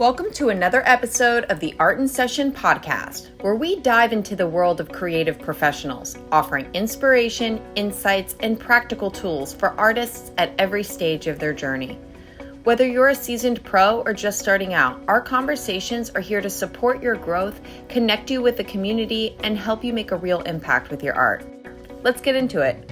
Welcome to another episode of the Art in Session podcast, where we dive into the world of creative professionals, offering inspiration, insights, and practical tools for artists at every stage of their journey. Whether you're a seasoned pro or just starting out, our conversations are here to support your growth, connect you with the community, and help you make a real impact with your art. Let's get into it.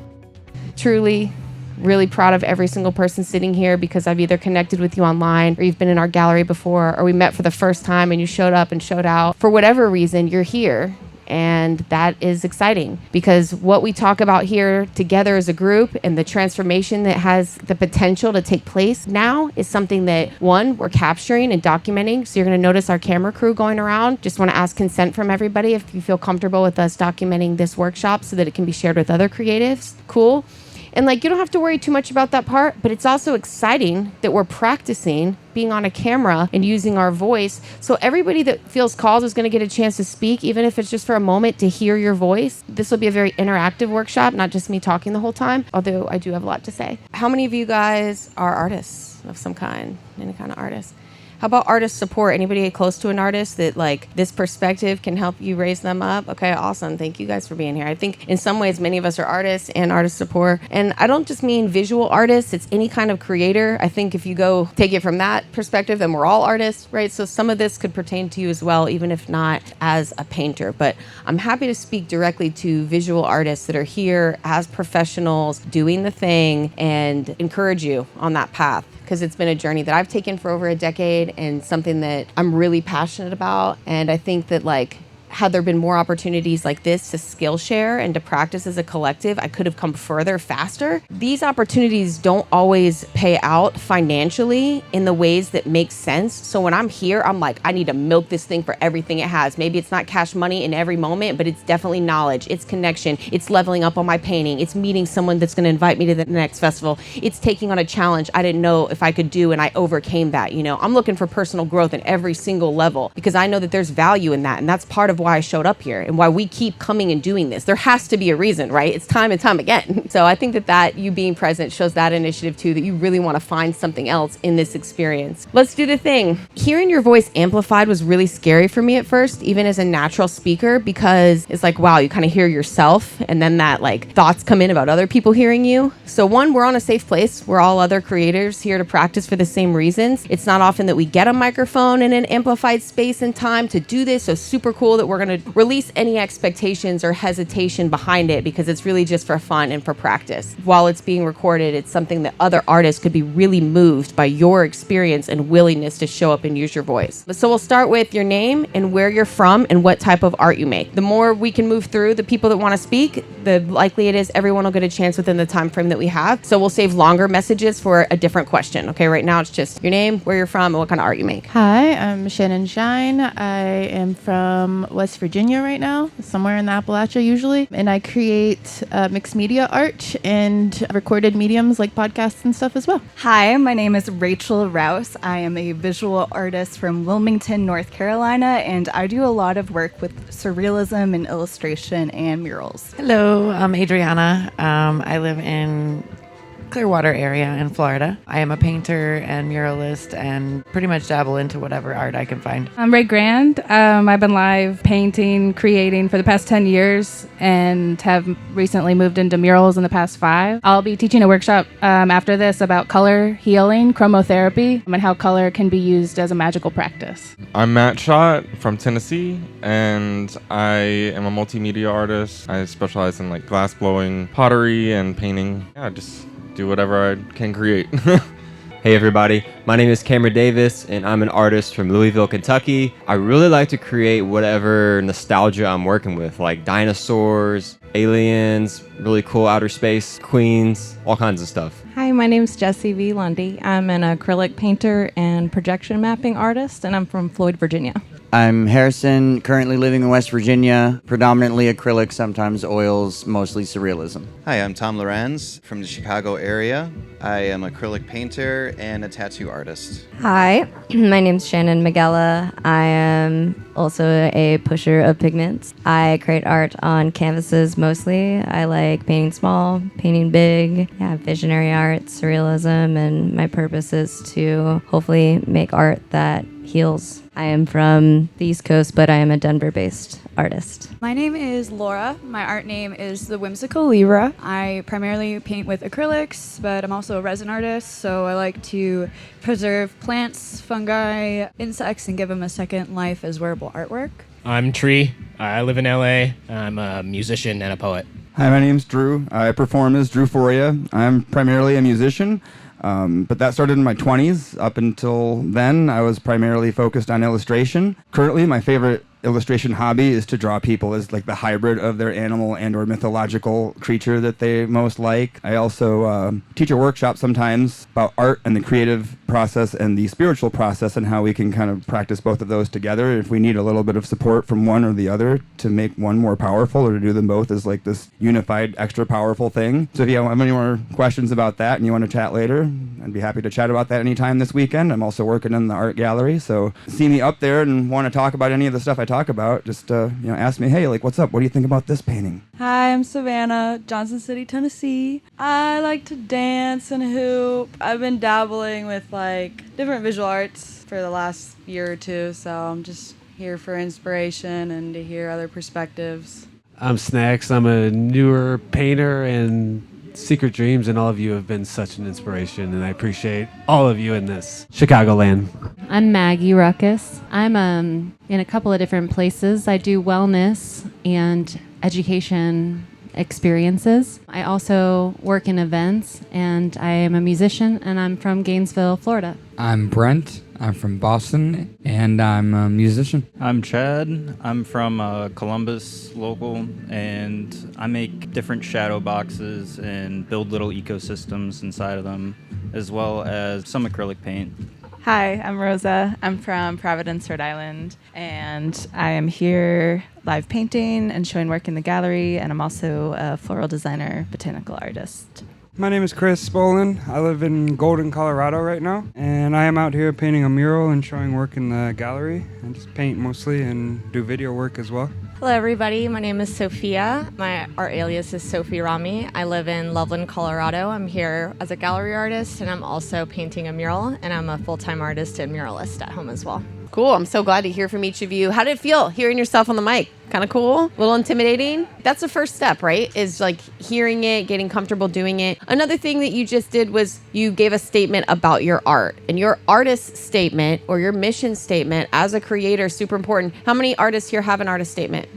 Truly really proud of every single person sitting here because I've either connected with you online or you've been in our gallery before or we met for the first time and you showed up and showed out. For whatever reason, you're here. And that is exciting because what we talk about here together as a group and the transformation that has the potential to take place now is something that, one, we're capturing and documenting. So you're going to notice our camera crew going around. Just want to ask consent from everybody if you feel comfortable with us documenting this workshop so that it can be shared with other creatives. Cool. And you don't have to worry too much about that part, but it's also exciting that we're practicing being on a camera and using our voice. So everybody that feels called is going to get a chance to speak, even if it's just for a moment to hear your voice. This will be a very interactive workshop, not just me talking the whole time, although I do have a lot to say. How many of you guys are artists of some kind, any kind of artist? How about artist support? Anybody close to an artist that this perspective can help you raise them up? Okay, awesome. Thank you guys for being here. I think in some ways, many of us are artists and artist support. And I don't just mean visual artists. It's any kind of creator. I think if you go take it from that perspective, then we're all artists, right? So some of this could pertain to you as well, even if not as a painter. But I'm happy to speak directly to visual artists that are here as professionals doing the thing and encourage you on that path. Because it's been a journey that I've taken for over a decade and something that I'm really passionate about. And I think that had there been more opportunities like this to skill share and to practice as a collective, I could have come further faster. These opportunities don't always pay out financially in the ways that make sense. So when I'm here, I'm I need to milk this thing for everything it has. Maybe it's not cash money in every moment, but it's definitely knowledge. It's connection. It's leveling up on my painting. It's meeting someone that's going to invite me to the next festival. It's taking on a challenge I didn't know if I could do, and I overcame that. I'm looking for personal growth at every single level because I know that there's value in that, and that's part of why I showed up here and why we keep coming and doing this. There has to be a reason, right? It's time and time again. So I think that you being present shows that initiative too, that you really want to find something else in this experience. Let's do the thing. Hearing your voice amplified was really scary for me at first, even as a natural speaker, because it's wow, you kind of hear yourself and then that thoughts come in about other people hearing you. So one, we're on a safe place. We're all other creators here to practice for the same reasons. It's not often that we get a microphone in an amplified space and time to do this. So super cool that we're going to release any expectations or hesitation behind it because it's really just for fun and for practice. While it's being recorded, it's something that other artists could be really moved by your experience and willingness to show up and use your voice. So we'll start with your name and where you're from and what type of art you make. The more we can move through the people that want to speak, the likely it is everyone will get a chance within the time frame that we have. So we'll save longer messages for a different question. Okay, right now it's just your name, where you're from, and what kind of art you make. Hi, I'm Shannon Shine. I am from West Virginia right now, somewhere in the Appalachia usually, and I create mixed media art and recorded mediums like podcasts and stuff as well. Hi, my name is Rachel Rouse. I am a visual artist from Wilmington, North Carolina, and I do a lot of work with surrealism and illustration and murals. Hello, I'm Adriana. I live in Clearwater area in Florida. I am a painter and muralist and pretty much dabble into whatever art I can find. I'm Ray Grand. I've been live painting, creating for the past 10 years and have recently moved into murals in the past 5. I'll be teaching a workshop after this about color healing, chromotherapy, and how color can be used as a magical practice. I'm Matt Schott from Tennessee, and I am a multimedia artist. I specialize in glass blowing, pottery, and painting. Yeah, just do whatever I can create. Hey everybody, my name is Cameron Davis and I'm an artist from Louisville, Kentucky. I really like to create whatever nostalgia I'm working with, like dinosaurs, aliens, really cool outer space, queens, all kinds of stuff. Hi, my name's Jessie V. Lundy. I'm an acrylic painter and projection mapping artist, and I'm from Floyd, Virginia. I'm Harrison, currently living in West Virginia, predominantly acrylic, sometimes oils, mostly surrealism. Hi, I'm Tom Lorenz from the Chicago area. I am an acrylic painter and a tattoo artist. Hi, my name's Shannon Magella. I am also a pusher of pigments. I create art on canvases mostly. I like painting small, painting big, visionary art, surrealism, and my purpose is to hopefully make art that heals. I am from the East Coast, but I am a Denver-based artist. My name is Laura. My art name is The Whimsical Libra. I primarily paint with acrylics, but I'm also a resin artist, so I like to preserve plants, fungi, insects, and give them a second life as wearable artwork. I'm Tree. I live in LA. I'm a musician and a poet. Hi, my name's Drew. I perform as Drewphoria. I'm primarily a musician. But that started in my 20s. Up until then, I was primarily focused on illustration. Currently, my favorite illustration hobby is to draw people as like the hybrid of their animal and or mythological creature that they most like. I also teach a workshop sometimes about art and the creative process and the spiritual process and how we can kind of practice both of those together. If we need a little bit of support from one or the other to make one more powerful or to do them both as like this unified, extra powerful thing. So if you have any more questions about that and you want to chat later, I'd be happy to chat about that anytime this weekend. I'm also working in the art gallery, so see me up there and want to talk about any of the stuff I talk about, just ask me, hey, like, what's up? What do you think about this painting? Hi, I'm Savannah, Johnson City, Tennessee. I like to dance and hoop. I've been dabbling with like different visual arts for the last year or two, so I'm just here for inspiration and to hear other perspectives. I'm Snacks. I'm a newer painter, and Secret Dreams and all of you have been such an inspiration, and I appreciate all of you in this Chicagoland. I'm Maggie Ruckus. I'm in a couple of different places. I do wellness and education experiences. I also work in events, and I am a musician, and I'm from Gainesville, Florida. I'm Brent. I'm from Boston, and I'm a musician. I'm Chad. I'm from Columbus local, and I make different shadow boxes and build little ecosystems inside of them, as well as some acrylic paint. Hi, I'm Rosa. I'm from Providence, Rhode Island, and I am here live painting and showing work in the gallery, and I'm also a floral designer, botanical artist. My name is Chris Bolin. I live in Golden, Colorado right now, and I am out here painting a mural and showing work in the gallery. I just paint mostly and do video work as well. Hello everybody, my name is Sophia. My art alias is Sophie Rami. I live in Loveland, Colorado. I'm here as a gallery artist, and I'm also painting a mural, and I'm a full-time artist and muralist at home as well. Cool. I'm so glad to hear from each of you. How did it feel hearing yourself on the mic? Kind of cool? A little intimidating? That's the first step, right? Is like hearing it, getting comfortable doing it. Another thing that you just did was you gave a statement about your art. And your artist statement or your mission statement as a creator is super important. How many artists here have an artist statement?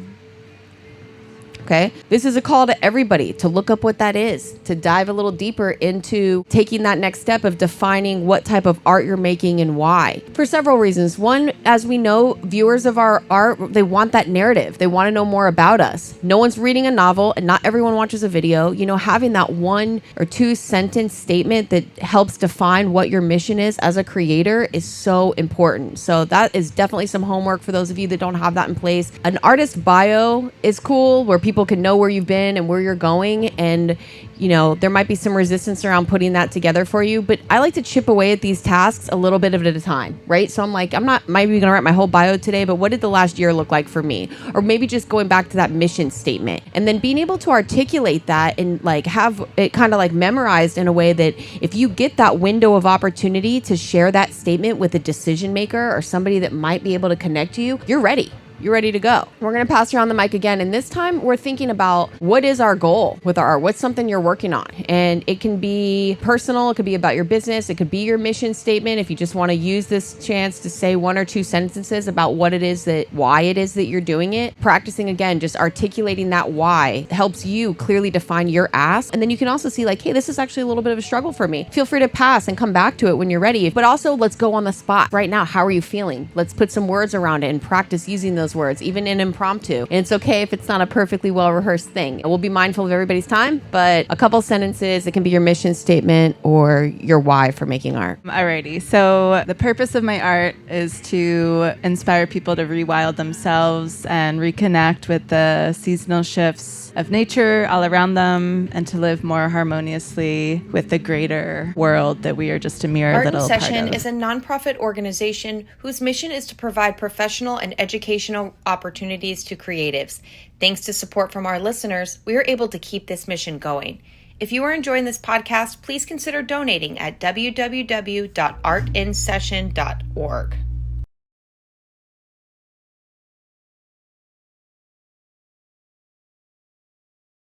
Okay. This is a call to everybody to look up what that is, to dive a little deeper into taking that next step of defining what type of art you're making and why. For several reasons. One, as we know, viewers of our art, they want that narrative. They want to know more about us. No one's reading a novel and not everyone watches a video. You know, having that 1 or 2 sentence statement that helps define what your mission is as a creator is so important. So that is definitely some homework for those of you that don't have that in place. An artist bio is cool, where people can know where you've been and where you're going, and you know there might be some resistance around putting that together for you, but I like to chip away at these tasks a little bit at a time, right? So I'm like, I'm not maybe gonna write my whole bio today, but what did the last year look like for me? Or maybe just going back to that mission statement and then being able to articulate that and like have it kind of like memorized in a way that if you get that window of opportunity to share that statement with a decision maker or somebody that might be able to connect you, you're ready. You're ready to go. We're going to pass around the mic again. And this time we're thinking about what is our goal with our art? What's something you're working on? And it can be personal. It could be about your business. It could be your mission statement. If you just want to use this chance to say 1 or 2 sentences about what it is why it is that you're doing it. Practicing again, just articulating that why helps you clearly define your ask. And then you can also see like, hey, this is actually a little bit of a struggle for me. Feel free to pass and come back to it when you're ready. But also let's go on the spot right now. How are you feeling? Let's put some words around it and practice using those those words, even in impromptu. And it's okay if it's not a perfectly well-rehearsed thing. We'll be mindful of everybody's time, but a couple sentences, it can be your mission statement or your why for making art. Alrighty, so the purpose of my art is to inspire people to rewild themselves and reconnect with the seasonal shifts of nature all around them and to live more harmoniously with the greater world that we are just a mere Art in little part Session of. is a nonprofit organization whose mission is to provide professional and educational opportunities to creatives. Thanks to support from our listeners, we are able to keep this mission going. If you are enjoying this podcast, please consider donating at www.artinsession.org.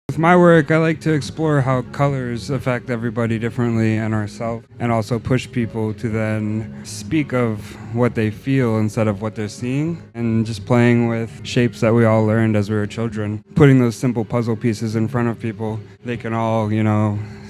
With my work, I like to explore how colors affect everybody differently and ourselves, and also push people to then speak of what they feel instead of what they're seeing, and just playing with shapes that we all learned as we were children. Putting those simple puzzle pieces in front of people, they can all,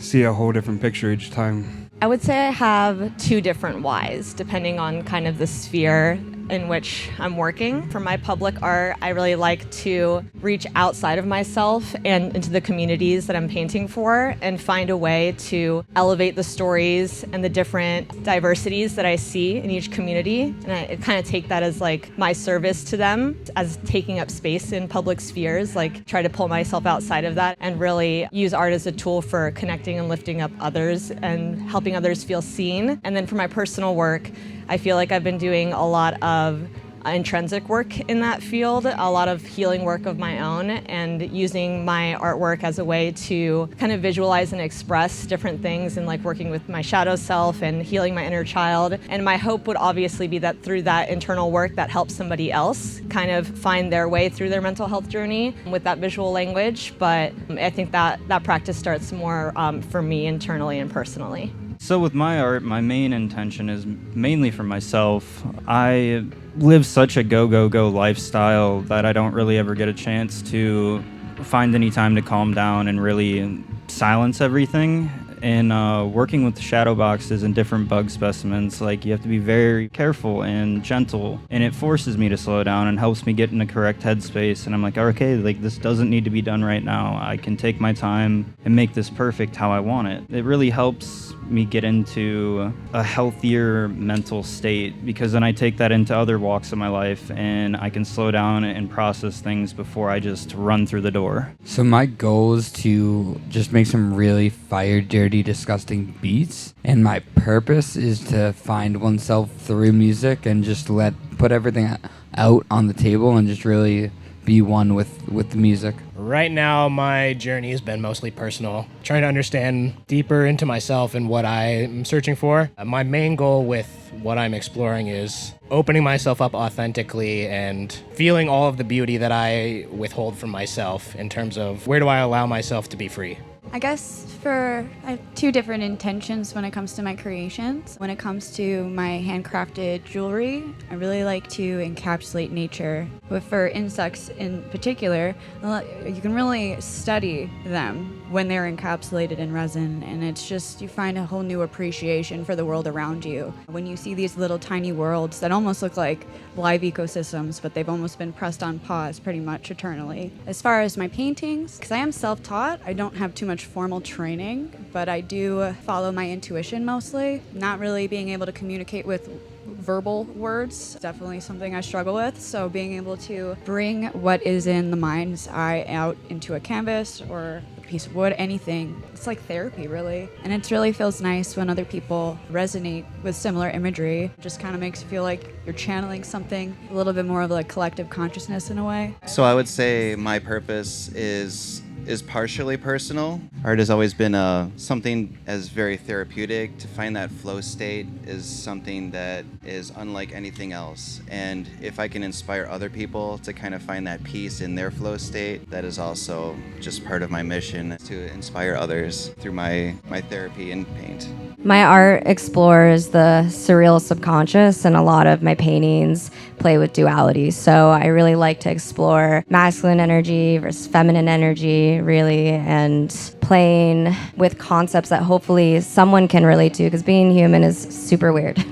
see a whole different picture each time. I would say I have two different whys, depending on kind of the sphere in which I'm working. For my public art, I really like to reach outside of myself and into the communities that I'm painting for and find a way to elevate the stories and the different diversities that I see in each community. And I kind of take that as like my service to them, as taking up space in public spheres, like try to pull myself outside of that and really use art as a tool for connecting and lifting up others and helping others feel seen. And then for my personal work, I feel like I've been doing a lot of intrinsic work in that field, a lot of healing work of my own, and using my artwork as a way to kind of visualize and express different things, and like working with my shadow self and healing my inner child. And my hope would obviously be that through that internal work that helps somebody else kind of find their way through their mental health journey with that visual language. But I think that practice starts more for me internally and personally. So with my art, my main intention is mainly for myself. I live such a go lifestyle that I don't really ever get a chance to find any time to calm down and really silence everything. And working with the shadow boxes and different bug specimens, like you have to be very careful and gentle, and it forces me to slow down and helps me get in the correct headspace. And I'm like, okay, like this doesn't need to be done right now. I can take my time and make this perfect how I want it. It really helps me get into a healthier mental state, because then I take that into other walks of my life and I can slow down and process things before I just run through the door. So my goal is to just make some really fire, dirty, disgusting beats, and my purpose is to find oneself through music and just put everything out on the table and just really be one with the music. Right now, my journey has been mostly personal, trying to understand deeper into myself and what I'm searching for. My main goal with what I'm exploring is opening myself up authentically and feeling all of the beauty that I withhold from myself in terms of where do I allow myself to be free. I guess I have two different intentions when it comes to my creations. When it comes to my handcrafted jewelry, I really like to encapsulate nature. But for insects in particular, you can really study them when they're encapsulated in resin, and it's just, you find a whole new appreciation for the world around you. When you see these little tiny worlds that almost look like live ecosystems, but they've almost been pressed on pause pretty much eternally. As far as my paintings, because I am self-taught, I don't have too much formal training, but I do follow my intuition mostly. Not really being able to communicate with verbal words, definitely something I struggle with. So being able to bring what is in the mind's eye out into a canvas or a piece of wood, anything, it's like therapy really. And it really feels nice when other people resonate with similar imagery. It just kind of makes you feel like you're channeling something, a little bit more of a collective consciousness in a way. So I would say my purpose is partially personal. Art has always been something as very therapeutic. To find that flow state is something that is unlike anything else. And if I can inspire other people to kind of find that peace in their flow state, that is also just part of my mission, to inspire others through my therapy and paint. My art explores the surreal subconscious, and a lot of my paintings play with duality. So I really like to explore masculine energy versus feminine energy, really, and playing with concepts that hopefully someone can relate to, because being human is super weird.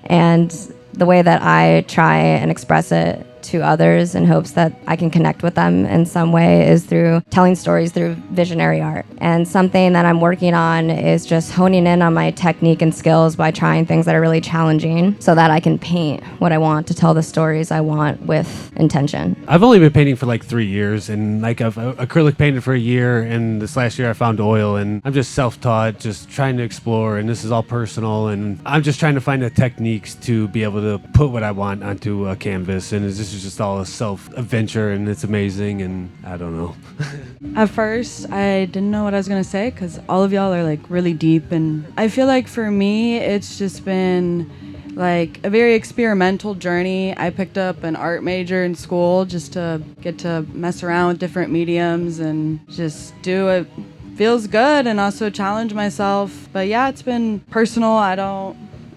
And the way that I try and express it to others in hopes that I can connect with them in some way is through telling stories through visionary art. And something that I'm working on is just honing in on my technique and skills by trying things that are really challenging so that I can paint what I want to tell the stories I want with intention. I've only been painting for like 3 years, and like I've acrylic painted for a year, and this last year I found oil, and I'm just self-taught, just trying to explore, and this is all personal, and I'm just trying to find the techniques to be able to put what I want onto a canvas, and this is just all a self-adventure, and it's amazing, and I don't know. At first, I didn't know what I was going to say because all of y'all are like really deep. And I feel like for me, it's just been like a very experimental journey. I picked up an art major in school just to get to mess around with different mediums and just do it. Feels good and also challenge myself. But yeah, it's been personal.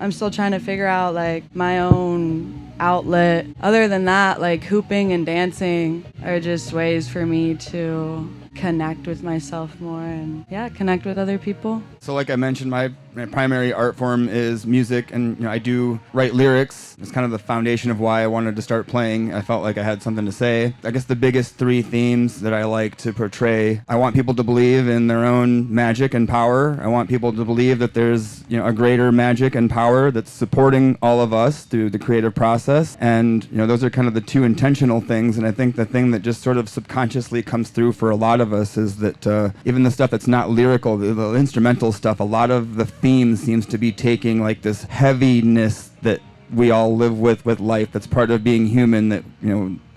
I'm still trying to figure out like my own outlet. Other than that, like hooping and dancing are just ways for me to connect with myself more and connect with other people. So like I mentioned, my primary art form is music, and I do write lyrics. It's kind of the foundation of why I wanted to start playing. I felt like I had something to say. I guess the biggest 3 themes that I like to portray: I want people to believe in their own magic and power. I want people to believe that there's a greater magic and power that's supporting all of us through the creative process. And those are kind of the 2 intentional things. And I think the thing that just sort of subconsciously comes through for a lot of us is that even the stuff that's not lyrical, the instrumental stuff, a lot of the theme seems to be taking like this heaviness that we all live with life, that's part of being human, that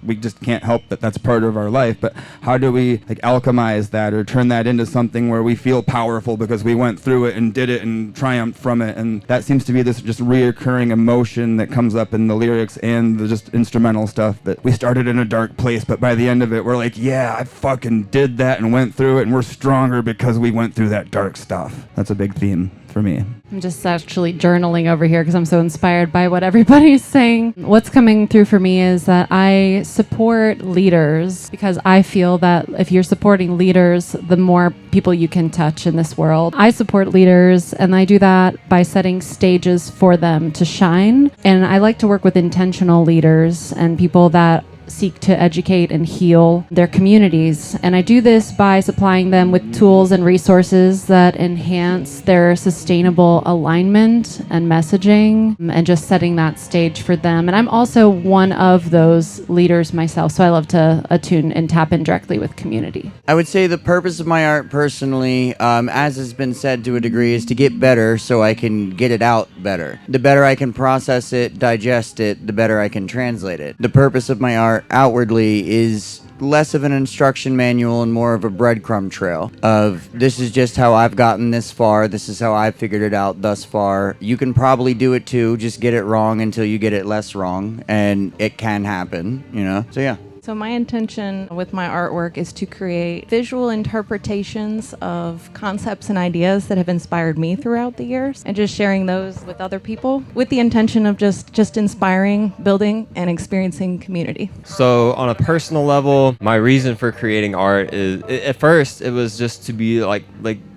we just can't help that that's part of our life. But how do we like alchemize that or turn that into something where we feel powerful because we went through it and did it and triumphed from it? And that seems to be this just reoccurring emotion that comes up in the lyrics and the just instrumental stuff, that we started in a dark place, but by the end of it we're like, yeah, I fucking did that and went through it, and we're stronger because we went through that dark stuff. That's a big theme for me. I'm just actually journaling over here because I'm so inspired by what everybody's saying. What's coming through for me is that I support leaders because I feel that if you're supporting leaders, the more people you can touch in this world. I support leaders, and I do that by setting stages for them to shine. And I like to work with intentional leaders and people that seek to educate and heal their communities. And I do this by supplying them with tools and resources that enhance their sustainable alignment and messaging, and just setting that stage for them. And I'm also one of those leaders myself, so I love to attune and tap in directly with community. I would say the purpose of my art personally, as has been said to a degree, is to get better so I can get it out better. The better I can process it, digest it, the better I can translate it. The purpose of my art outwardly is less of an instruction manual and more of a breadcrumb trail of, this is just how I've gotten this far, this is how I've figured it out thus far. You can probably do it too, just get it wrong until you get it less wrong, and it can happen, so yeah. So my intention with my artwork is to create visual interpretations of concepts and ideas that have inspired me throughout the years, and just sharing those with other people with the intention of just inspiring, building, and experiencing community. So on a personal level, my reason for creating art is, at first, it was just to be like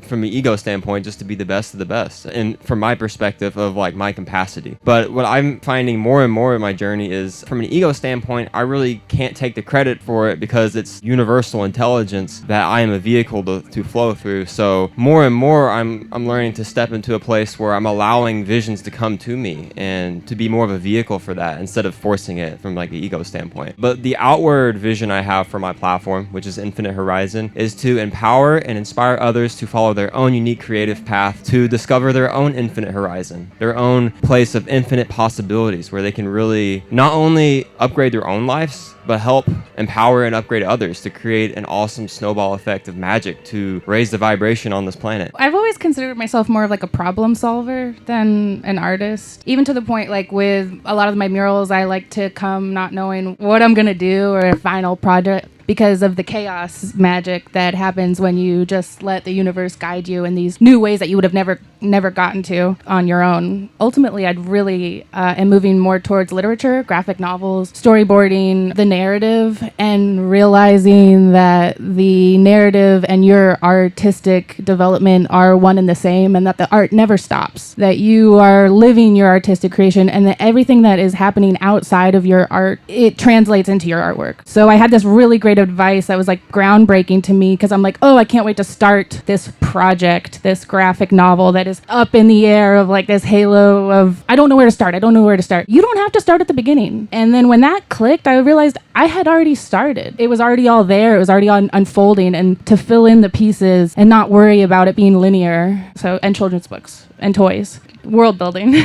from an ego standpoint, just to be the best of the best, and from my perspective of like my capacity. But what I'm finding more and more in my journey is, from an ego standpoint, I really can't take the credit for it because it's universal intelligence that I am a vehicle to flow through. So more and more I'm learning to step into a place where I'm allowing visions to come to me and to be more of a vehicle for that instead of forcing it from like the ego standpoint. But the outward vision I have for my platform, which is Infinite Horizon, is to empower and inspire others to follow their own unique creative path, to discover their own infinite horizon, their own place of infinite possibilities, where they can really not only upgrade their own lives, but help empower and upgrade others to create an awesome snowball effect of magic to raise the vibration on this planet. I've always considered myself more of like a problem solver than an artist, even to the point like with a lot of my murals, I like to come not knowing what I'm gonna do or a final project. because of the chaos magic that happens when you just let the universe guide you in these new ways that you would have never gotten to on your own. Ultimately, I'd really am moving more towards literature, graphic novels, storyboarding, the narrative, and realizing that the narrative and your artistic development are one and the same, and that the art never stops, that you are living your artistic creation, and that everything that is happening outside of your art, it translates into your artwork. So I had this really great advice that was like groundbreaking to me, because I'm like, oh, I can't wait to start this project, this graphic novel that is up in the air of like this halo of, I don't know where to start. You don't have to start at the beginning. And then when that clicked, I realized I had already started. It was already all there. It was already unfolding, and to fill in the pieces and not worry about it being linear. So, and children's books and toys. World building.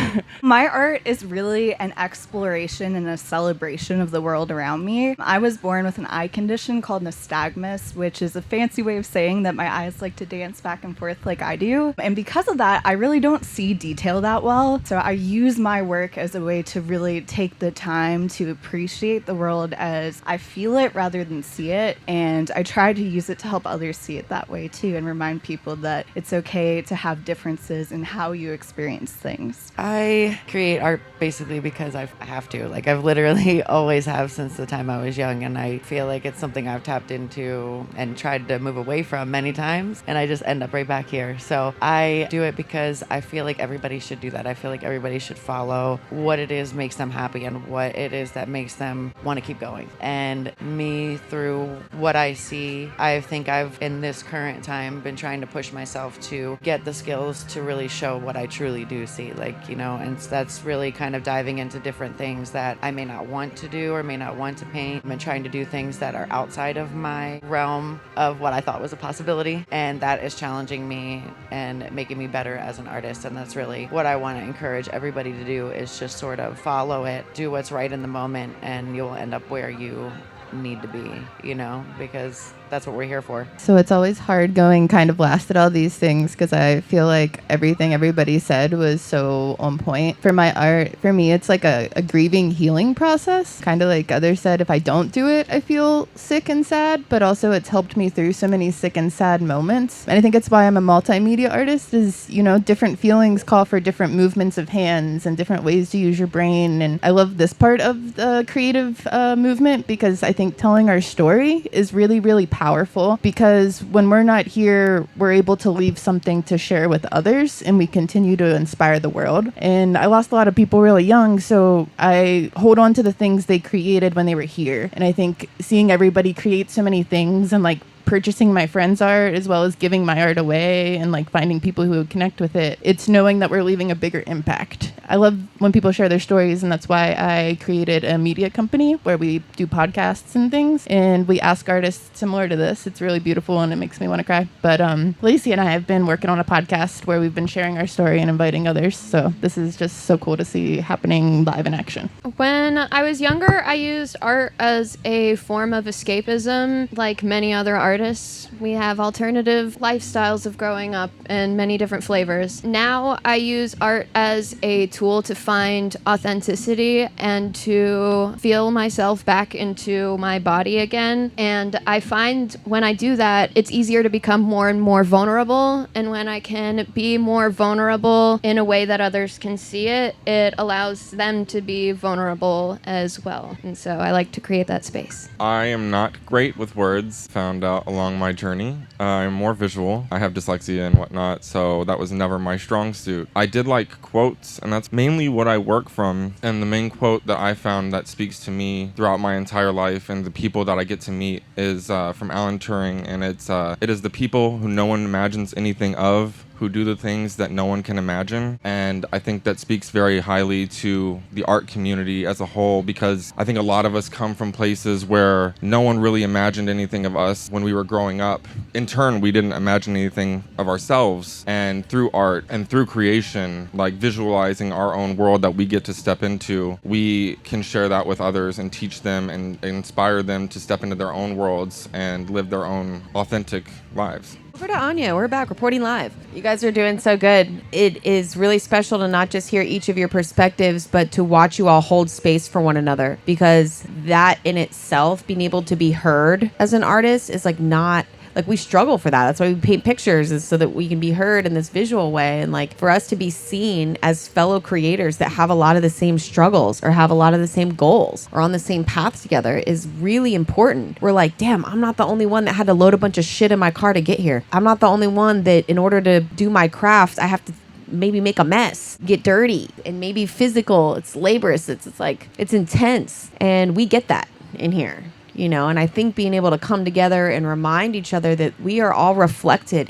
My art is really an exploration and a celebration of the world around me. I was born with an eye condition called nystagmus, which is a fancy way of saying that my eyes like to dance back and forth like I do. And because of that, I really don't see detail that well. So I use my work as a way to really take the time to appreciate the world as I feel it rather than see it. And I try to use it to help others see it that way too, and remind people that it's okay to have differences in how you experience things. I create art basically because I have to. Like, I've literally always have since the time I was young, and I feel like it's something I've tapped into and tried to move away from many times, and I just end up right back here. So I do it because I feel like everybody should do that. I feel like everybody should follow what it is makes them happy and what it is that makes them want to keep going. And me, through what I see, I think I've, in this current time, been trying to push myself to get the skills to really show what I truly do see, like, you know, and that's really kind of diving into different things that I may not want to do or may not want to paint. I'm trying to do things that are outside of my realm of what I thought was a possibility, and that is challenging me and making me better as an artist. And that's really what I want to encourage everybody to do, is just sort of follow it, do what's right in the moment, and you'll end up where you need to be, you know, because that's what we're here for. So it's always hard going kind of last at all these things, because I feel like everything everybody said was so on point. For my art, for me, it's like a grieving healing process. Kind of like others said, if I don't do it, I feel sick and sad, but also it's helped me through so many sick and sad moments. And I think it's why I'm a multimedia artist, is, you know, different feelings call for different movements of hands and different ways to use your brain. And I love this part of the creative movement, because I think telling our story is really, really powerful, because when we're not here, we're able to leave something to share with others, and we continue to inspire the world. And I lost a lot of people really young, so I hold on to the things they created when they were here. And I think seeing everybody create so many things, and like purchasing my friends' art as well as giving my art away, and like finding people who would connect with it, it's knowing that we're leaving a bigger impact. I love when people share their stories, and that's why I created a media company where we do podcasts and things, and we ask artists similar to this. It's really beautiful, and it makes me want to cry. But Lacey and I have been working on a podcast where we've been sharing our story and inviting others, so this is just so cool to see happening live in action. When I was younger, I used art as a form of escapism. Like many other artists, we have alternative lifestyles of growing up in many different flavors. Now I use art as a tool to find authenticity and to feel myself back into my body again. And I find when I do that, it's easier to become more and more vulnerable. And when I can be more vulnerable in a way that others can see it, it allows them to be vulnerable as well. And so I like to create that space. I am not great with words, found out along my journey. I'm more visual. I have dyslexia and whatnot, so that was never my strong suit. I did like quotes, and that's mainly what I work from. And the main quote that I found that speaks to me throughout my entire life and the people that I get to meet is from Alan Turing, and it is the people who no one imagines anything of, who do the things that no one can imagine. And I think that speaks very highly to the art community as a whole, because I think a lot of us come from places where no one really imagined anything of us when we were growing up. In turn, we didn't imagine anything of ourselves. And through art and through creation, like visualizing our own world that we get to step into, we can share that with others and teach them and inspire them to step into their own worlds and live their own authentic lives. We're to Ania. We're back reporting live. You guys are doing so good. It is really special to not just hear each of your perspectives, but to watch you all hold space for one another, because that in itself, being able to be heard as an artist is like not like we struggle for that. That's why we paint pictures, is so that we can be heard in this visual way. And like for us to be seen as fellow creators that have a lot of the same struggles or have a lot of the same goals or on the same path together is really important. We're like, damn, I'm not the only one that had to load a bunch of shit in my car to get here. I'm not the only one that in order to do my craft, I have to maybe make a mess, get dirty, and maybe physical. It's laborious. It's like, it's intense. And we get that in here. And I think being able to come together and remind each other that we are all reflected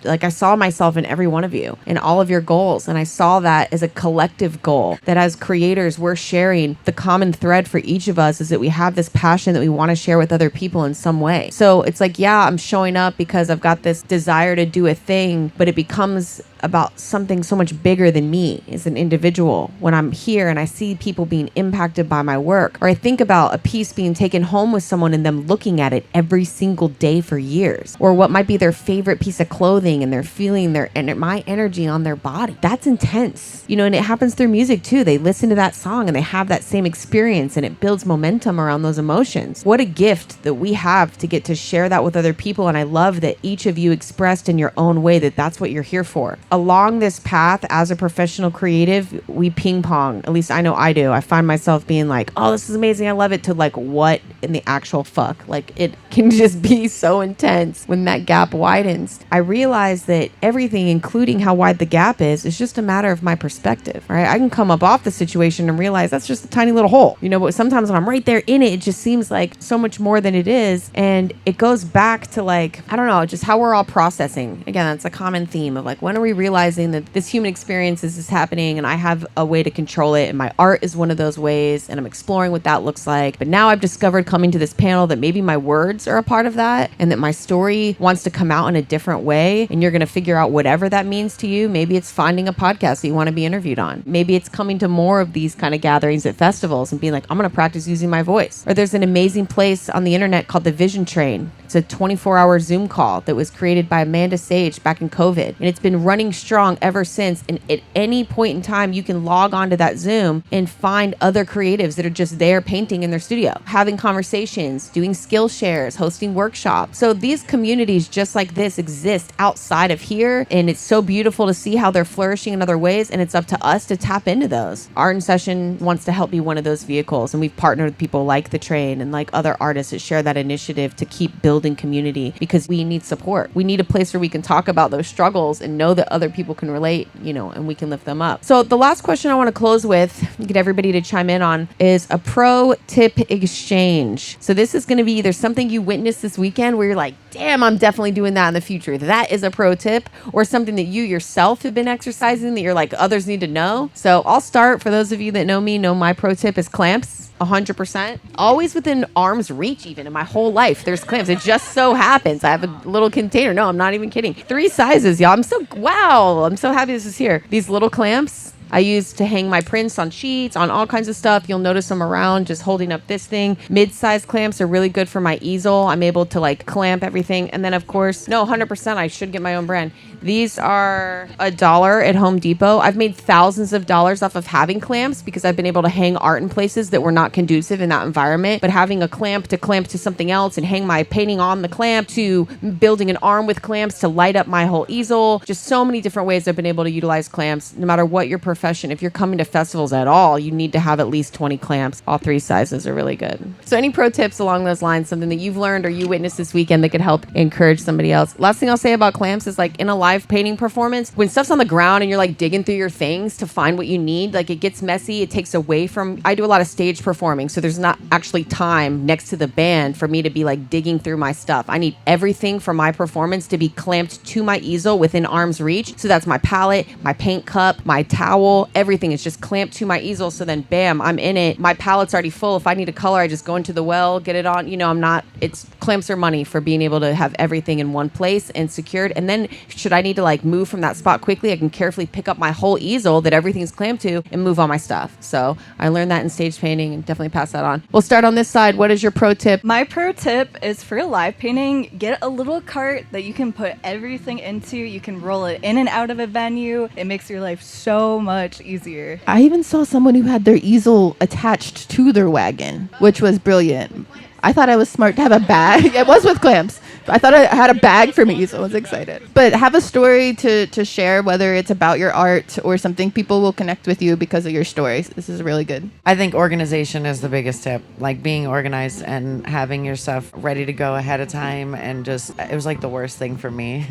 like I saw myself in every one of you in all of your goals. And I saw that as a collective goal, that as creators, we're sharing the common thread for each of us is that we have this passion that we want to share with other people in some way. So it's like, yeah, I'm showing up because I've got this desire to do a thing, but it becomes about something so much bigger than me as an individual when I'm here and I see people being impacted by my work, or I think about a piece being taken home with someone and them looking at it every single day for years, or what might be their favorite piece of clothing and they're feeling my energy on their body. That's intense, and it happens through music too. They listen to that song and they have that same experience and it builds momentum around those emotions. What a gift that we have to get to share that with other people. And I love that each of you expressed in your own way that that's what you're here for. Along this path as a professional creative, we ping pong. At least I know I do. I find myself being like, oh, this is amazing, I love it, to like, what in the actual fuck? Like, it can just be so intense when that gap widens. I realize that everything, including how wide the gap is just a matter of my perspective, right? I can come up off the situation and realize that's just a tiny little hole, but sometimes when I'm right there in it, it just seems like so much more than it is. And it goes back to like, I don't know, just how we're all processing. Again, that's a common theme of like, when are we realizing that this human experience is happening and I have a way to control it, and my art is one of those ways, and I'm exploring what that looks like. But now I've discovered coming to this panel that maybe my words are a part of that, and that my story wants to come out in a different way, and you're going to figure out whatever that means to you. Maybe it's finding a podcast that you want to be interviewed on. Maybe it's coming to more of these kind of gatherings at festivals and being like, I'm going to practice using my voice. Or there's an amazing place on the internet called the Vision Train. It's a 24-hour Zoom call that was created by Amanda Sage back in COVID. And it's been running strong ever since. And at any point in time, you can log onto that Zoom and find other creatives that are just there painting in their studio, having conversations, doing skill shares, hosting workshops. So these communities just like this exist outside of here. And it's so beautiful to see how they're flourishing in other ways. And it's up to us to tap into those. Art in Session wants to help be one of those vehicles. And we've partnered with people like The Train and like other artists that share that initiative to keep building community, because we need support. We need a place where we can talk about those struggles and know that other people can relate, and we can lift them up. So the last question I want to close with, get everybody to chime in on, is a pro tip exchange. So this is going to be either something you witnessed this weekend where you're like, damn, I'm definitely doing that in the future. That is a pro tip, or something that you yourself have been exercising that you're like, others need to know. So I'll start. For those of you that know me, know my pro tip is clamps. 100%. Always within arm's reach, even in my whole life, there's clamps. It just so happens I have a little container. No, I'm not even kidding. 3 sizes, y'all. I'm so happy this is here. These little clamps I use to hang my prints on sheets, on all kinds of stuff. You'll notice them around just holding up this thing. Mid-size clamps are really good for my easel. I'm able to like clamp everything. And then of course, 100%, I should get my own brand. These are $1 at Home Depot. I've made thousands of dollars off of having clamps because I've been able to hang art in places that were not conducive in that environment. But having a clamp to something else and hang my painting on the clamp, to building an arm with clamps to light up my whole easel. Just so many different ways I've been able to utilize clamps, no matter what your profession. If you're coming to festivals at all, you need to have at least 20 clamps. All 3 sizes are really good. So any pro tips along those lines, something that you've learned or you witnessed this weekend that could help encourage somebody else? Last thing I'll say about clamps is like in a live painting performance, when stuff's on the ground and you're like digging through your things to find what you need, like it gets messy. It takes away from, I do a lot of stage performing, so there's not actually time next to the band for me to be like digging through my stuff. I need everything for my performance to be clamped to my easel within arm's reach. So that's my palette, my paint cup, my towel, everything is just clamped to my easel. So then bam, I'm in it. My palette's already full. If I need a color, I just go into the well, get it on. I'm not it's clamps are money for being able to have everything in one place and secured. And then should I need to like move from that spot quickly, I can carefully pick up my whole easel that everything's clamped to and move all my stuff. So I learned that in stage painting and definitely pass that on. We'll start on this side. What is your pro tip? My pro tip is for live painting, get a little cart that you can put everything into. You can roll it in and out of a venue. It makes your life so much easier. I even saw someone who had their easel attached to their wagon, which was brilliant. I thought I was smart to have a bag. It was with clamps. I thought I had a bag for me, so I was excited. But have a story to share, whether it's about your art or something. People will connect with you because of your stories. This is really good. I think organization is the biggest tip. Like being organized and having your stuff ready to go ahead of time, and just, it was like the worst thing for me.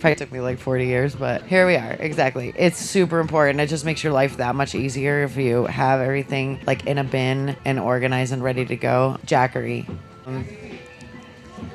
Probably took me like 40 years, but here we are. Exactly. It's super important. It just makes your life that much easier if you have everything like in a bin and organized and ready to go. Jackery.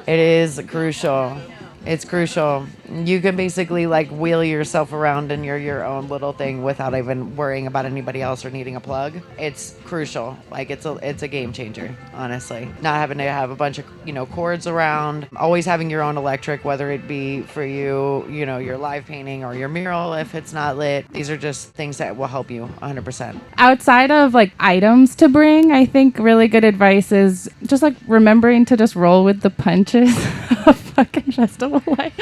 It is crucial. It's crucial. You can basically like wheel yourself around in your own little thing without even worrying about anybody else or needing a plug. It's crucial. Like it's a game changer, honestly. Not having to have a bunch of, cords around, always having your own electric, whether it be for you, your live painting or your mural if it's not lit. These are just things that will help you 100%. Outside of like items to bring, I think really good advice is just like remembering to just roll with the punches of fucking festival life.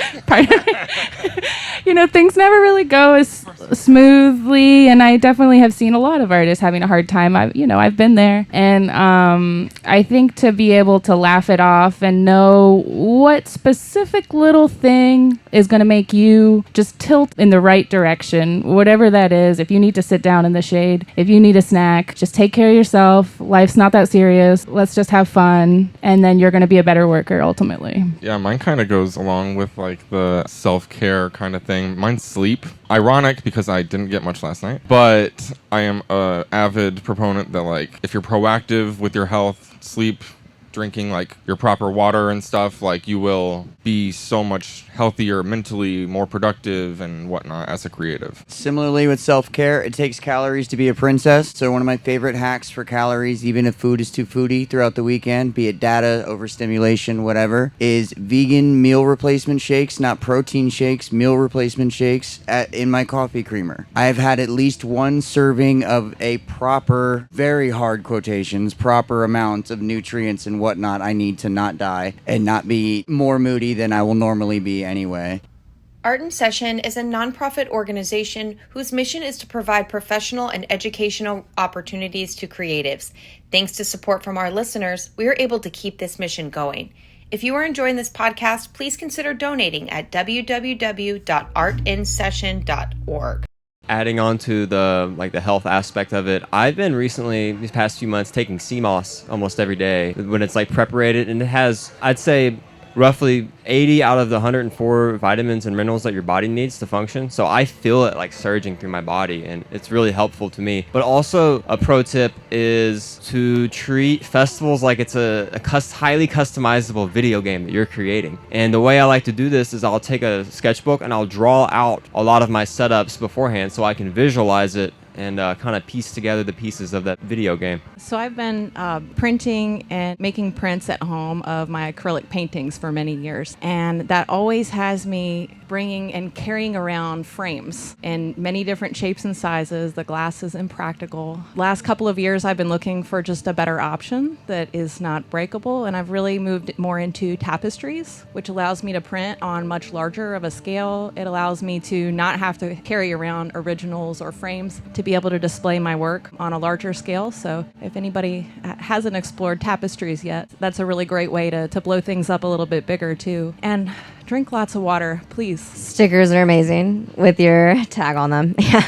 Things never really go as smoothly, and I definitely have seen a lot of artists having a hard time. I've been there, and I think to be able to laugh it off and know what specific little thing is going to make you just tilt in the right direction, whatever that is. If you need to sit down in the shade, if you need a snack, just take care of yourself. Life's not that serious. Let's just have fun, and then you're going to be a better worker ultimately. Yeah, mine kind of goes along with like the self-care kind of thing. Mine's sleep. Ironic because I didn't get much last night, but I am a avid proponent that like if you're proactive with your health, sleep, drinking like your proper water and stuff, like you will be so much healthier mentally, more productive and whatnot as a creative. Similarly with self-care, it takes calories to be a princess. So one of my favorite hacks for calories, even if food is too foodie throughout the weekend, be it data, overstimulation, whatever, is vegan meal replacement shakes, not protein shakes, meal replacement shakes in my coffee creamer. I've had at least one serving of a proper, very hard quotations, proper amount of nutrients and whatnot I need to not die and not be more moody than I will normally be anyway. Art in Session is a nonprofit organization whose mission is to provide professional and educational opportunities to creatives. Thanks to support from our listeners, we are able to keep this mission going. If you are enjoying this podcast, please consider donating at www.artinsession.org. Adding on to the health aspect of it, I've been recently, these past few months, taking sea moss almost every day when it's like preparated, and it has, I'd say, roughly 80 out of the 104 vitamins and minerals that your body needs to function. So I feel it like surging through my body, and it's really helpful to me. But also a pro tip is to treat festivals like it's a highly customizable video game that you're creating. And the way I like to do this is I'll take a sketchbook and I'll draw out a lot of my setups beforehand so I can visualize it and kind of piece together the pieces of that video game. So I've been printing and making prints at home of my acrylic paintings for many years, and that always has me bringing and carrying around frames in many different shapes and sizes. The glass is impractical. Last couple of years I've been looking for just a better option that is not breakable, and I've really moved more into tapestries, which allows me to print on much larger of a scale. It allows me to not have to carry around originals or frames to be able to display my work on a larger scale. So if anybody hasn't explored tapestries yet, that's a really great way to blow things up a little bit bigger too. And drink lots of water, please. Stickers are amazing with your tag on them. Yeah.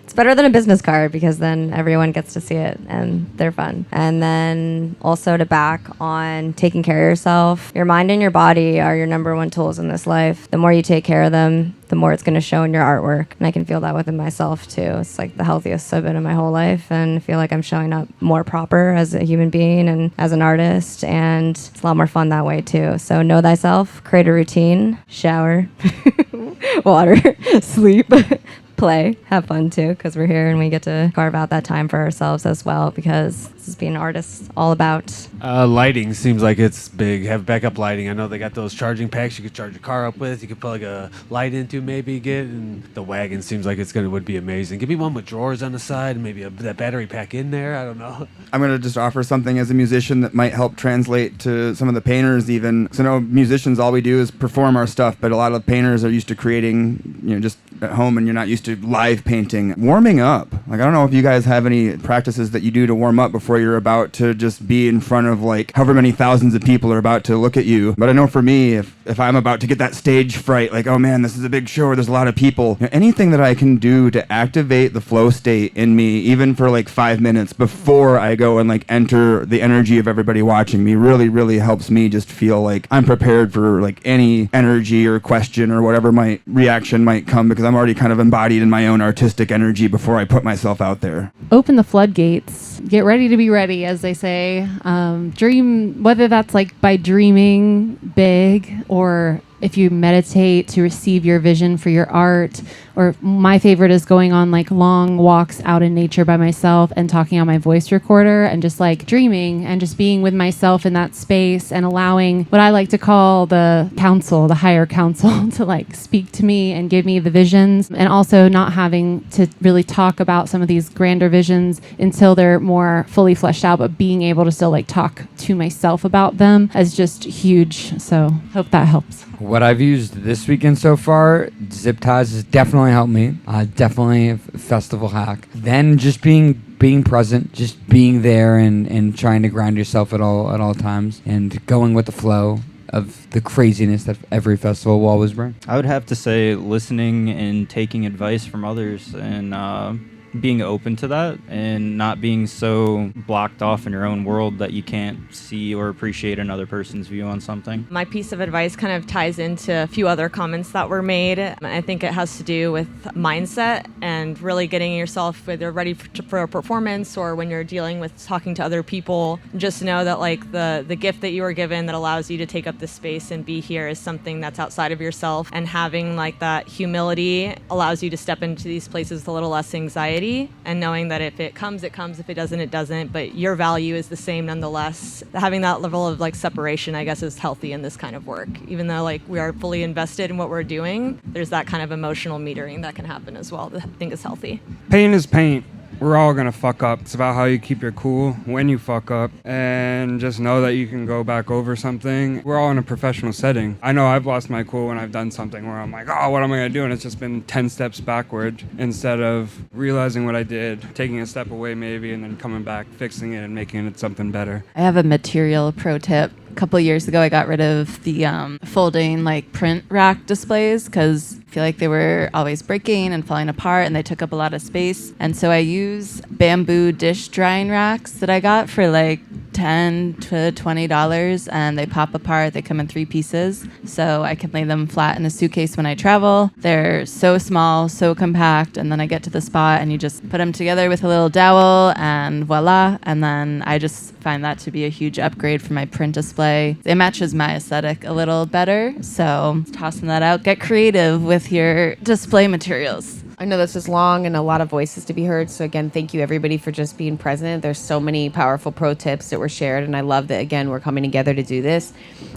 It's better than a business card because then everyone gets to see it and they're fun. And then also to back on taking care of yourself. Your mind and your body are your number one tools in this life. The more you take care of them, the more it's going to show in your artwork. And I can feel that within myself too. It's like the healthiest I've been in my whole life, and I feel like I'm showing up more proper as a human being and as an artist, and it's a lot more fun that way too. So know thyself, create a routine, shower, water, sleep, play, have fun too, because we're here and we get to carve out that time for ourselves as well, because this is being an artist all about. Lighting seems like it's big. Have backup lighting. I know they got those charging packs you could charge your car up with. You could plug a light into, maybe get. And the wagon seems like would be amazing. Give me one with drawers on the side and maybe that battery pack in there. I don't know. I'm going to just offer something as a musician that might help translate to some of the painters even. So I know musicians, all we do is perform our stuff, but a lot of painters are used to creating, just at home, and you're not used to live painting. Warming up. Like, I don't know if you guys have any practices that you do to warm up before you're about to just be in front of like however many thousands of people are about to look at you. But I know for me, if I'm about to get that stage fright, like, oh man, this is a big show or there's a lot of people, anything that I can do to activate the flow state in me, even for like 5 minutes before I go and like enter the energy of everybody watching me, really, really helps me just feel like I'm prepared for like any energy or question or whatever reaction might come, because I'm already kind of embodied in my own artistic energy before I put myself out there. Open the floodgates. Get ready to be ready, as they say. Dream, whether that's like by dreaming big, or if you meditate to receive your vision for your art, or my favorite is going on like long walks out in nature by myself and talking on my voice recorder and just like dreaming and just being with myself in that space and allowing what I like to call the higher council to like speak to me and give me the visions, and also not having to really talk about some of these grander visions until they're more fully fleshed out, but being able to still like talk to myself about them is just huge. So hope that helps. What I've used this weekend so far, zip ties has definitely helped me. Definitely a festival hack. Then just being present, just being there and trying to ground yourself at all times and going with the flow of the craziness that every festival will always bring. I would have to say listening and taking advice from others, and being open to that and not being so blocked off in your own world that you can't see or appreciate another person's view on something. My piece of advice kind of ties into a few other comments that were made. I think it has to do with mindset and really getting yourself either ready for a performance or when you're dealing with talking to other people. Just know that like the gift that you were given that allows you to take up this space and be here is something that's outside of yourself, and having like that humility allows you to step into these places with a little less anxiety, and knowing that if it comes, it comes. If it doesn't, it doesn't. But your value is the same nonetheless. Having that level of like separation, I guess, is healthy in this kind of work. Even though like we are fully invested in what we're doing, there's that kind of emotional metering that can happen as well that I think is healthy. Paint is paint. We're all gonna fuck up. It's about how you keep your cool when you fuck up, and just know that you can go back over something. We're all in a professional setting. I know I've lost my cool when I've done something where I'm like, oh, what am I gonna do? And it's just been 10 steps backward instead of realizing what I did, taking a step away maybe, and then coming back, fixing it, and making it something better. I have a material pro tip. A couple of years ago, I got rid of the folding like print rack displays because I feel like they were always breaking and falling apart, and they took up a lot of space. And so I use bamboo dish drying racks that I got for like $10 to $20, and they pop apart. They come in 3 pieces, so I can lay them flat in a suitcase when I travel. They're so small, so compact, and then I get to the spot and you just put them together with a little dowel and voila. And then I just find that to be a huge upgrade for my print display. It matches my aesthetic a little better, so tossing that out. Get creative with your display materials. I know this is long and a lot of voices to be heard. So again, thank you everybody for just being present. There's so many powerful pro tips that were shared, and I love that, again, we're coming together to do this.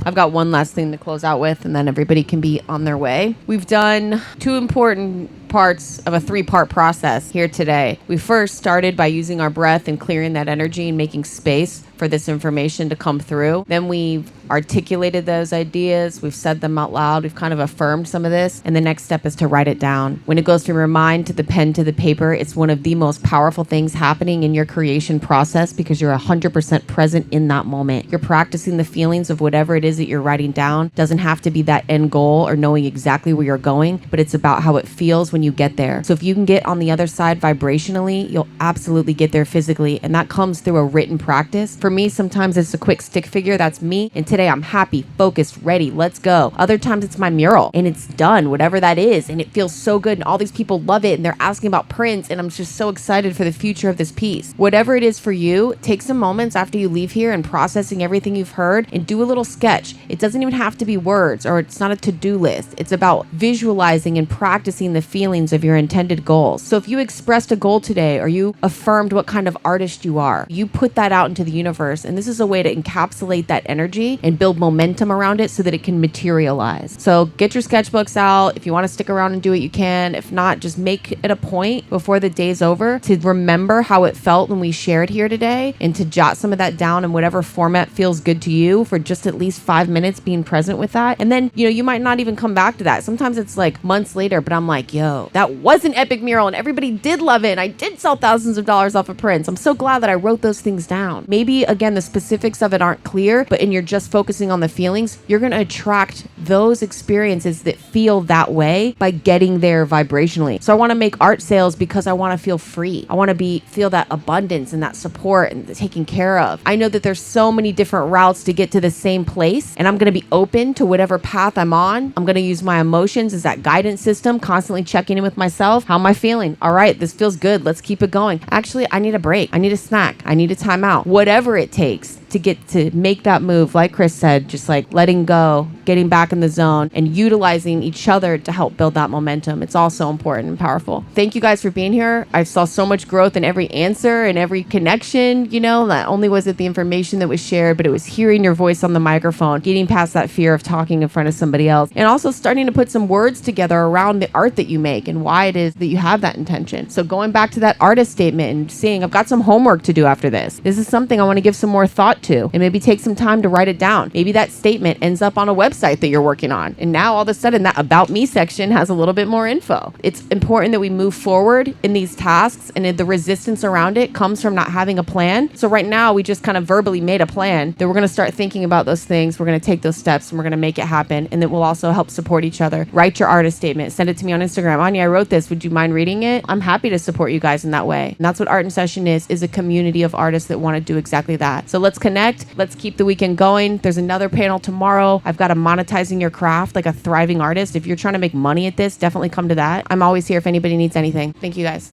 I've got one last thing to close out with, and then everybody can be on their way. We've done 2 important parts of a 3-part process here today. We first started by using our breath and clearing that energy and making space for this information to come through. Then we've articulated those ideas. We've said them out loud. We've kind of affirmed some of this. And the next step is to write it down. When it goes from your mind to the pen to the paper, it's one of the most powerful things happening in your creation process because you're 100% present in that moment. You're practicing the feelings of whatever it is that you're writing down. Doesn't have to be that end goal or knowing exactly where you're going, but it's about how it feels when you get there. So if you can get on the other side vibrationally, you'll absolutely get there physically. And that comes through a written practice. For me, sometimes it's a quick stick figure. That's me. And today I'm happy, focused, ready. Let's go. Other times it's my mural and it's done, whatever that is. And it feels so good. And all these people love it. And they're asking about prints. And I'm just so excited for the future of this piece. Whatever it is for you, take some moments after you leave here and processing everything you've heard and do a little sketch. It doesn't even have to be words, or it's not a to-do list. It's about visualizing and practicing the feeling feelings of your intended goals. So if you expressed a goal today, or you affirmed what kind of artist you are, you put that out into the universe. And this is a way to encapsulate that energy and build momentum around it so that it can materialize. So get your sketchbooks out. If you want to stick around and do it, you can. If not, just make it a point before the day's over to remember how it felt when we shared here today, and to jot some of that down in whatever format feels good to you for just at least 5 minutes being present with that. And then, you might not even come back to that. Sometimes it's like months later, but I'm like, yo, that was an epic mural and everybody did love it. And I did sell thousands of dollars off of prints. I'm so glad that I wrote those things down. Maybe, again, the specifics of it aren't clear, but you're just focusing on the feelings, you're going to attract those experiences that feel that way by getting there vibrationally. So I want to make art sales because I want to feel free. I want to feel that abundance and that support and the taken care of. I know that there's so many different routes to get to the same place, and I'm going to be open to whatever path I'm on. I'm going to use my emotions as that guidance system, constantly checking in with myself. How am I feeling? All right, this feels good. Let's keep it going. Actually, I need a break. I need a snack. I need a timeout. Whatever it takes to get to make that move, like Chris said, just like letting go, getting back in the zone, and utilizing each other to help build that momentum. It's all so important and powerful. Thank you guys for being here. I saw so much growth in every answer and every connection. Not only was it the information that was shared, but it was hearing your voice on the microphone, getting past that fear of talking in front of somebody else, and also starting to put some words together around the art that you make and why it is that you have that intention. So going back to that artist statement and seeing, I've got some homework to do after this. This is something I want to give some more thought to, and maybe take some time to write it down. Maybe that statement ends up on a website that you're working on, and now all of a sudden that About Me section has a little bit more info. It's important that we move forward in these tasks, and the resistance around it comes from not having a plan. So right now we just kind of verbally made a plan that we're going to start thinking about those things. We're going to take those steps and we're going to make it happen, and that will also help support each other. Write your artist statement, send it to me on Instagram. Ania, I wrote this, would you mind reading it? I'm happy to support you guys in that way. And that's what Art in Session is a community of artists that want to do exactly that. So let's connect. Let's keep the weekend going. There's another panel tomorrow. I've got a monetizing your craft like a thriving artist. If you're trying to make money at this, definitely come to that. I'm always here if anybody needs anything. Thank you guys.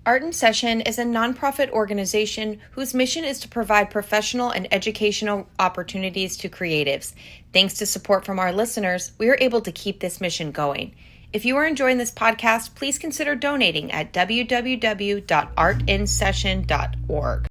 Art in Session is a nonprofit organization whose mission is to provide professional and educational opportunities to creatives. Thanks to support from our listeners, we are able to keep this mission going. If you are enjoying this podcast, please consider donating at www.artinsession.org.